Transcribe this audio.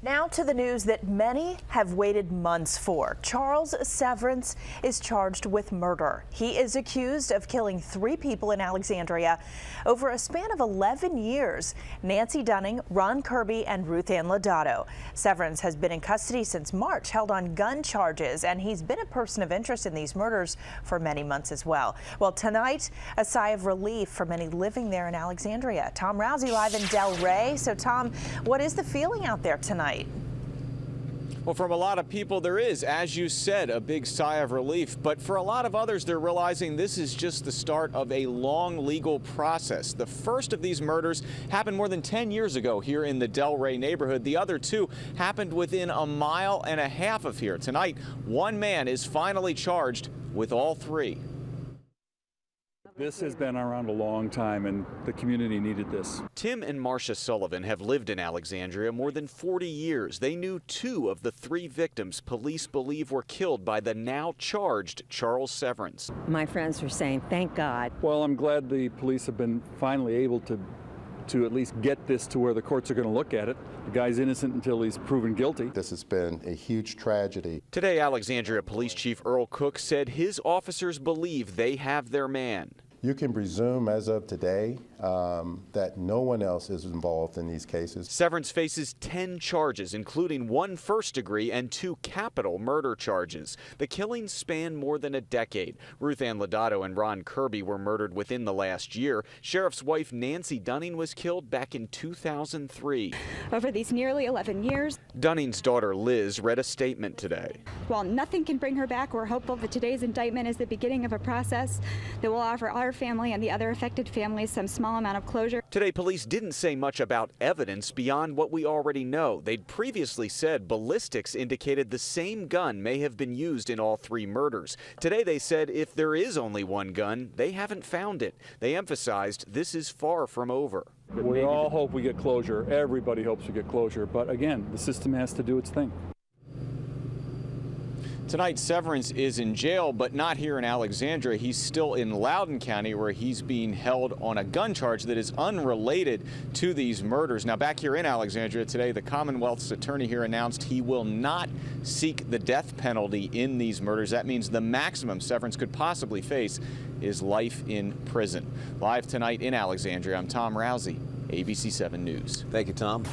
Now to the news that many have waited months for. Charles Severance is charged with murder. He is accused of killing 3 people in Alexandria over a span of 11 years. Nancy Dunning, Ron Kirby, and Ruth Ann Lodato. Severance has been in custody since March, held on gun charges, and he's been a person of interest in these murders for many months as well. Well, tonight, a sigh of relief for many living there in Alexandria. Tom Rousey live in Delray. So, Tom, what is the feeling out there tonight? Well, from a lot of people, there is, as you said, a big sigh of relief. But for a lot of others, they're realizing this is just the start of a long legal process. The first of these murders happened more than 10 years ago here in the Delray neighborhood. The other 2 happened within a mile and a half of here. Tonight, one man is finally charged with all 3. This has been around a long time, and the community needed this. Tim and Marcia Sullivan have lived in Alexandria more than 40 years. They knew 2 of the 3 victims police believe were killed by the now charged Charles Severance. My friends are saying, thank God. Well, I'm glad the police have been finally able to at least get this to where the courts are going to look at it. The guy's innocent until he's proven guilty. This has been a huge tragedy. Today, Alexandria Police Chief Earl Cook said his officers believe they have their man. You can presume as of today that no one else is involved in these cases. Severance faces 10 charges, including 1 first-degree and 2 capital murder charges. The killings span more than a decade. Ruth Ann Lodato and Ron Kirby were murdered within the last year. Sheriff's wife Nancy Dunning was killed back in 2003. Over these nearly 11 years, Dunning's daughter Liz read a statement today. While nothing can bring her back, we're hopeful that today's indictment is the beginning of a process that will offer our family and the other affected families some small amount of closure. Today, police didn't say much about evidence beyond what we already know. They'd previously said ballistics indicated the same gun may have been used in all 3 murders. Today, they said if there is only one gun, they haven't found it. They emphasized this is far from over. We all hope we get closure. Everybody hopes we get closure. But again, the system has to do its thing. Tonight, Severance is in jail, but not here in Alexandria. He's still in Loudoun County, where he's being held on a gun charge that is unrelated to these murders. Now, back here in Alexandria today, the Commonwealth's attorney here announced he will not seek the death penalty in these murders. That means the maximum Severance could possibly face is life in prison. Live tonight in Alexandria, I'm Tom Rousey, ABC 7 News. Thank you, Tom.